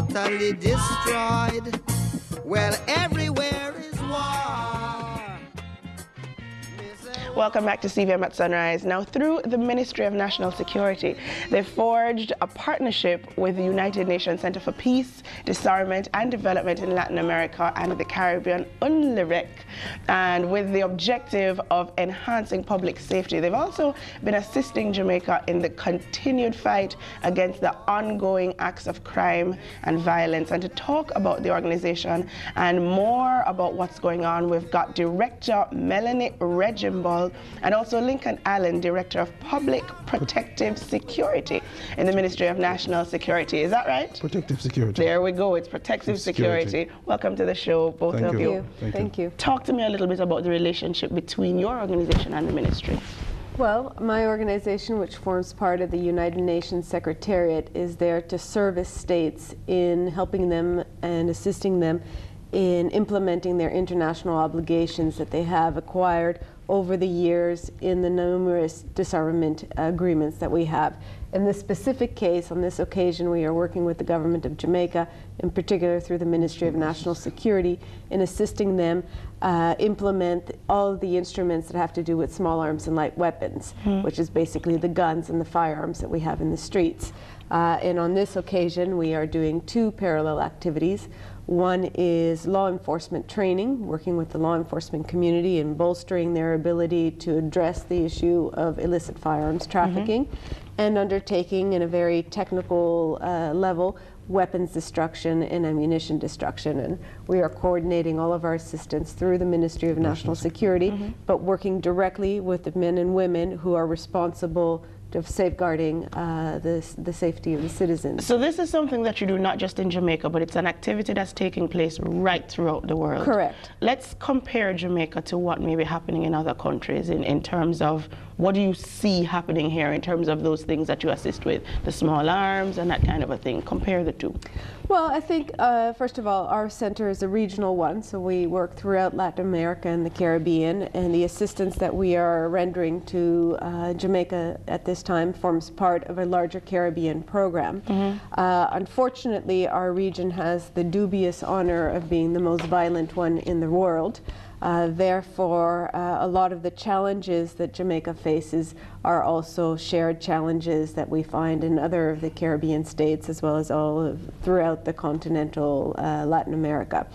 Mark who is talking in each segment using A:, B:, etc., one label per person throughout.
A: totally destroyed. Well, everywhere is war.
B: Welcome back to CVM at Sunrise. Now, through the Ministry of National Security, they forged a partnership with the United Nations Center for Peace, Disarmament and Development in Latin America and the Caribbean, UNLIREC, and with the objective of enhancing public safety. They've also been assisting Jamaica in the continued fight against the ongoing acts of crime and violence. And to talk about the organization and more about what's going on, we've got Director Melanie Regimbald and also Lincoln Allen, Director of Public Protective Security in the Ministry of National Security. Is that right?
C: Protective Security.
B: There we go. It's Protective Security. Welcome to the show, both of you.
D: Thank you.
B: Talk to me a little bit about the relationship between your organization and the ministry.
D: Well, my organization, which forms part of the United Nations Secretariat, is there to service states in helping them and assisting them in implementing their international obligations that they have acquired over the years in the numerous disarmament agreements that we have. In this specific case, on this occasion, we are working with the government of Jamaica, in particular through the Ministry of National Security, in assisting them implement all of the instruments that have to do with small arms and light weapons, which is basically the guns and the firearms that we have in the streets. And on this occasion, we are doing two parallel activities. One is law enforcement training, working with the law enforcement community and bolstering their ability to address the issue of illicit firearms trafficking, and undertaking in a very technical level weapons destruction and ammunition destruction. And we are coordinating all of our assistance through the Ministry of National Security, but working directly with the men and women who are responsible of safeguarding the safety of the citizens.
B: So this is something that you do not just in Jamaica, but it's an activity that's taking place right throughout the world.
D: Correct.
B: Let's compare Jamaica to what may be happening in other countries in terms of what do you see happening here in terms of those things that you assist with, the small arms and that kind of a thing. Compare the two.
D: Well, I think, first of all, our center is a regional one, so we work throughout Latin America and the Caribbean, and the assistance that we are rendering to Jamaica at this time forms part of a larger Caribbean program. Unfortunately, our region has the dubious honor of being the most violent one in the world. Therefore, a lot of the challenges that Jamaica faces are also shared challenges that we find in other of the Caribbean states, as well as throughout the continental Latin America.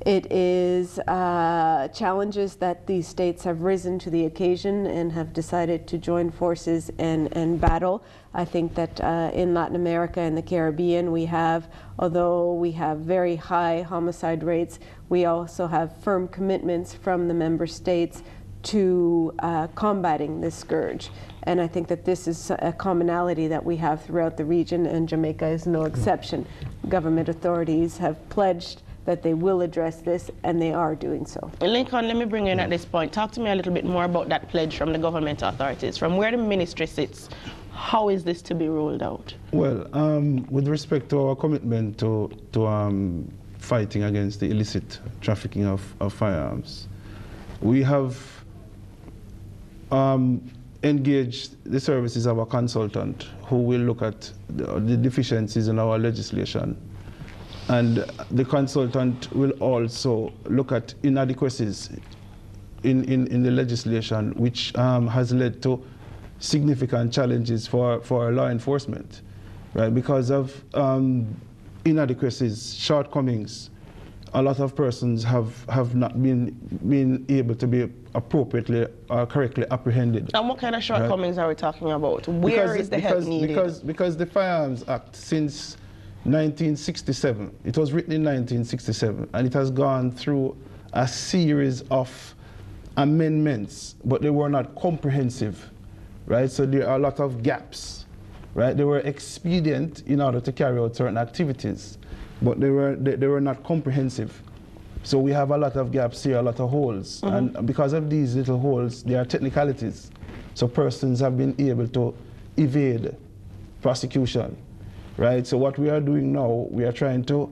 D: It is challenges that these states have risen to the occasion and have decided to join forces and battle. I think that in Latin America and the Caribbean we have, although we have very high homicide rates, we also have firm commitments from the member states to combating this scourge. And I think that this is a commonality that we have throughout the region, and Jamaica is no exception. Government authorities have pledged that they will address this, and they are doing so.
B: Lincoln, let me bring you in at this point. Talk to me a little bit more about that pledge from the government authorities. From where the ministry sits, how is this to be rolled out?
C: Well, with respect to our commitment to fighting against the illicit trafficking of firearms, we have engaged the services of a consultant who will look at the deficiencies in our legislation. And the consultant will also look at inadequacies in the legislation, which has led to significant challenges for law enforcement, right? Because of inadequacies, shortcomings, a lot of persons have not been able to be appropriately or correctly apprehended.
B: And what kind of shortcomings are we talking about? Where is the help needed?
C: Because the Firearms Act, since 1967, it was written in 1967, and it has gone through a series of amendments, but they were not comprehensive, right? So there are a lot of gaps, right? They were expedient in order to carry out certain activities, but they were not comprehensive. So we have a lot of gaps here, a lot of holes, and because of these little holes, there are technicalities. So persons have been able to evade prosecution. Right, so what we are doing now, we are trying to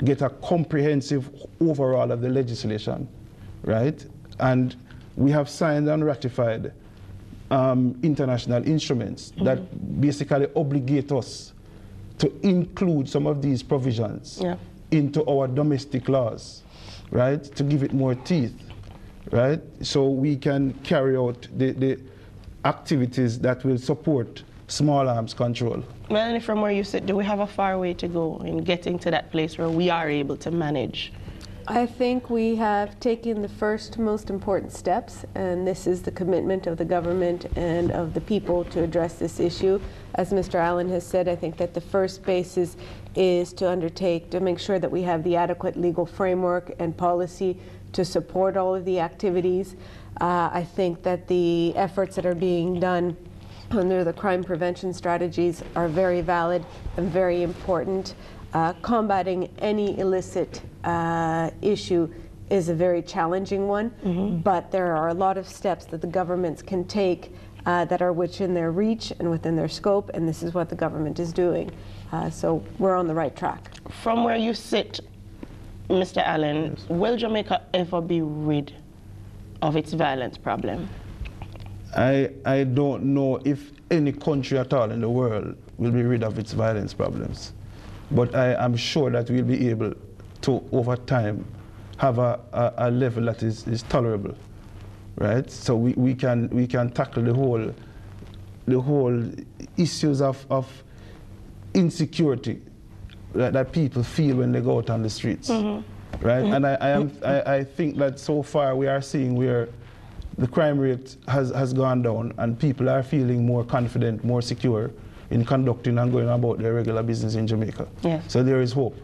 C: get a comprehensive overall of the legislation, right? And we have signed and ratified international instruments that basically obligate us to include some of these provisions into our domestic laws, right? To give it more teeth, right? So we can carry out the activities that will support small arms control.
B: Melanie, from where you sit, do we have a far way to go in getting to that place where we are able to manage?
D: I think we have taken the first most important steps, and this is the commitment of the government and of the people to address this issue. As Mr. Allen has said, I think that the first basis is to make sure that we have the adequate legal framework and policy to support all of the activities. I think that the efforts that are being done under the crime prevention strategies are very valid and very important. Combating any illicit issue is a very challenging one, but there are a lot of steps that the governments can take that are within their reach and within their scope, and this is what the government is doing. So we're on the right track.
B: From where you sit, Mr. Allen, will Jamaica ever be rid of its violence problem?
C: I don't know if any country at all in the world will be rid of its violence problems. But I am sure that we'll be able to, over time, have a level that is tolerable, right? So we can tackle the whole issues of insecurity that people feel when they go out on the streets, right? And I think that so far we are seeing where the crime rate has gone down and people are feeling more confident, more secure in conducting and going about their regular business in Jamaica.
B: Yes.
C: So there is hope.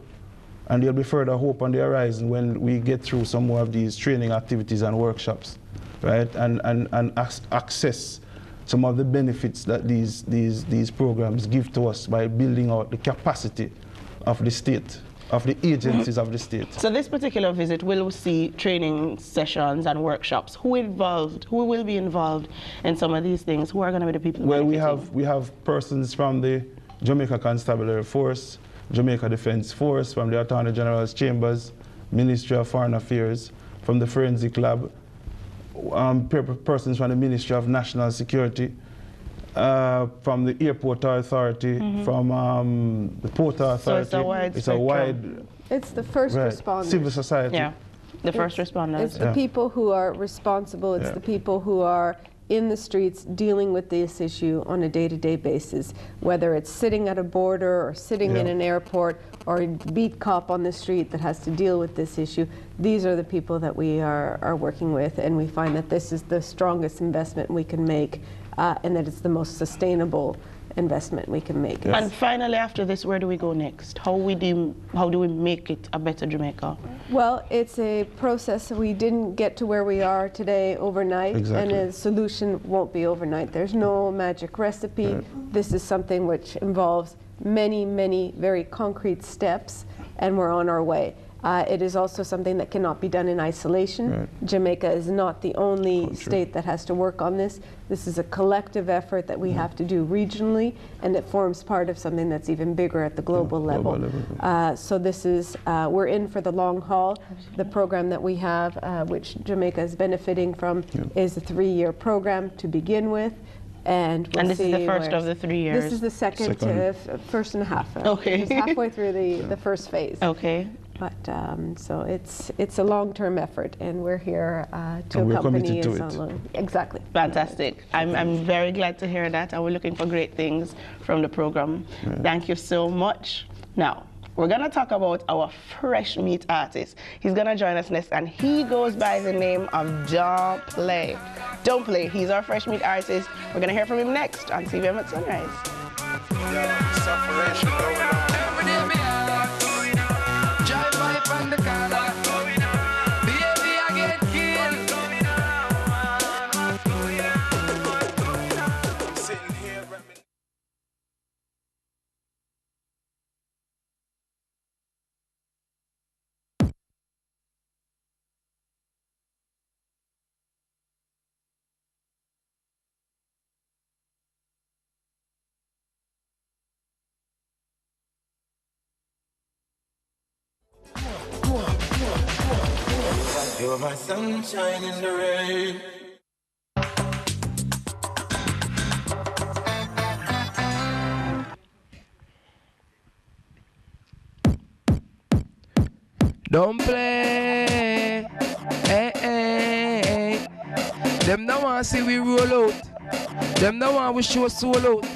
C: And there'll be further hope on the horizon when we get through some more of these training activities and workshops, right? And access some of the benefits that these programs give to us by building out the capacity of the state, of the agencies of the state.
B: So this particular visit will see training sessions and workshops. Who will be involved in some of these things? Who are going to be the people?
C: Well, we have persons from the Jamaica Constabulary Force, Jamaica Defense Force, from the Attorney General's Chambers, Ministry of Foreign Affairs, from the Forensic Lab, persons from the Ministry of National Security, from the Airport Authority, from the Port Authority.
B: So it's a wide
D: It's the first responders.
C: Civil society.
B: Yeah, the first responders.
D: It's the people who are responsible. It's the people who are in the streets dealing with this issue on a day-to-day basis, whether it's sitting at a border or sitting in an airport or a beat cop on the street that has to deal with this issue. These are the people that we are working with, and we find that this is the strongest investment we can make, and that it's the most sustainable investment we can make.
B: And finally, after this, where do we go next? How do we make it a better Jamaica?
D: Well, it's a process. We didn't get to where we are today overnight, and a solution won't be overnight. There's no magic recipe. This is something which involves many, many very concrete steps, and we're on our way. It is also something that cannot be done in isolation. Jamaica is not the only state that has to work on this. This is a collective effort that we have to do regionally, and it forms part of something that's even bigger at the global level. So this is, we're in for the long haul. The program that we have, which Jamaica is benefiting from, is a 3-year program to begin with. And
B: this is the first of the 3 years?
D: This is the second. First and a half.
B: Okay.
D: Just halfway through the first phase.
B: Okay.
D: But so it's a long-term effort, and we're here to accompany us on. Exactly.
B: Fantastic. I'm very glad to hear that, and we're looking for great things from the program. Thank you so much. Now, we're going to talk about our fresh meat artist. He's going to join us next, and he goes by the name of Don't Play. Don't Play. He's our fresh meat artist. We're going to hear from him next on CVM at Sunrise.
E: You're my sunshine in the rain.
F: Don't play. Hey, hey, hey. Them no want see we roll out. Them no want we show soul out.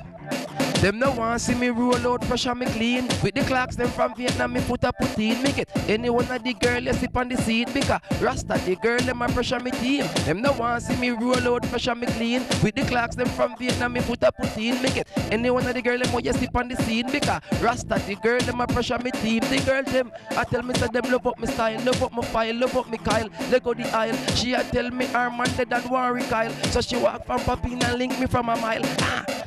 F: Them no want see me roll out, pressure me clean. With the clocks them from Vietnam, me put in. Make it any one of the girl you sip on the seat. Because Rasta the girl them a pressure me team. Them no want see me roll out, pressure me clean. With the clocks them from Vietnam, me put in. Make it any one of the girl them want you sip on the seat. Because Rasta the girl them a pressure me team. The girl them I tell me say them love up me style, love up my file, love up me Kyle. Let go the aisle. She a tell me her man dead and worry Kyle. So she walk from Papine and link me from a mile.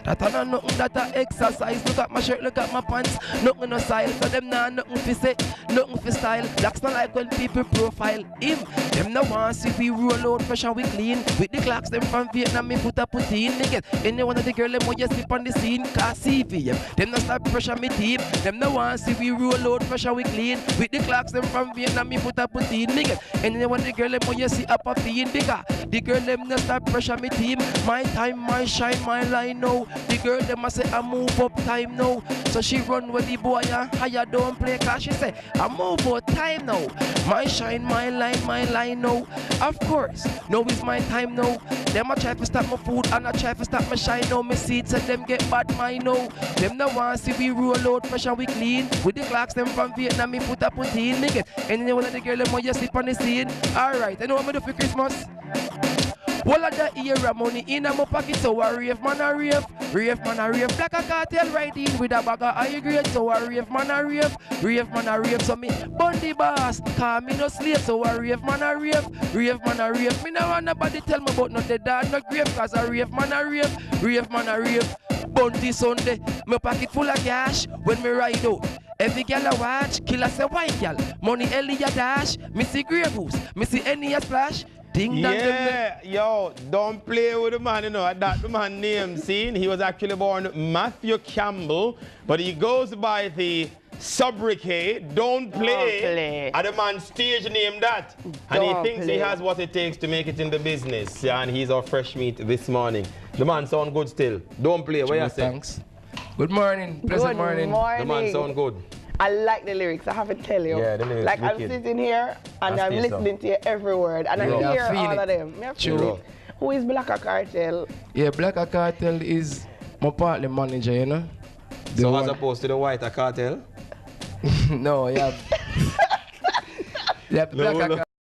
F: That a nothing that a exercise. Look at my shirt, look at my pants. Nothing no style. So them nah nothing for say, nothing for style. That's not like when people profile him. Them no want see we roll out fresh and we clean. With the clocks them from Vietnam, me put in. Nigga, any one of the girl them want you slip on the scene. Cause CVM, them no stop pressure me team. Them no want see we roll out fresh and we clean. With the clocks them from Vietnam, me put in. Nigga, any one of the girl them want you see up a fiend. Because the girl them no stop pressure me team. My time, my shine, my line now. The girl them a say I move up time now. So she run with the boy and higher don't play. Cause she say I move up time now. My shine, my line now. Of course, now is my time now. Them a try to stop my food and I try to stop my shine now. My seeds and them get bad mind now. Them no want see we roll out fresh and we clean. With the clocks them from Vietnam, me put in. Nigga, and one of the girl them want you sleep on the scene. Alright, I know what me do for Christmas. All of the era money in my pocket, so I rave man a rave. Rave man a rave. Black a cartel right in with a bag of high grade, so I rave man a rave. Rave man a rave, so me bun the boss, cause me no slave, so I rave man a rave. Rave man a rave. Me no want nobody tell me about no dead dog, no grave, cause I rave man a rave. Rave man a rave. Bunty Sunday, my pocket full of cash when me ride out. Every girl I watch, killer say white girl. Money Elia dash, me see grey goose, me see any splash. Ding dong
G: Yeah, yo, don't play with the man, you know. That the man name seen. He was actually born Matthew Campbell, but he goes by the sobriquet, Don't Play. And the man stage name that. And he thinks he has what it takes to make it in the business. Yeah, and he's our fresh meat this morning. The man sound good still. Don't play. What you say?
F: Thanks. Good morning. Pleasant morning.
G: The man sound good.
B: I like the lyrics, I have to tell you.
G: Yeah, the lyrics
B: like
G: wicked.
B: I'm sitting here and I'm listening to every word and I hear all of them.
F: True.
B: Who is Black Cartel?
F: Yeah, Black Cartel is my partner manager, you know.
G: So as opposed to the White Cartel?
F: No, yeah. Yeah, Black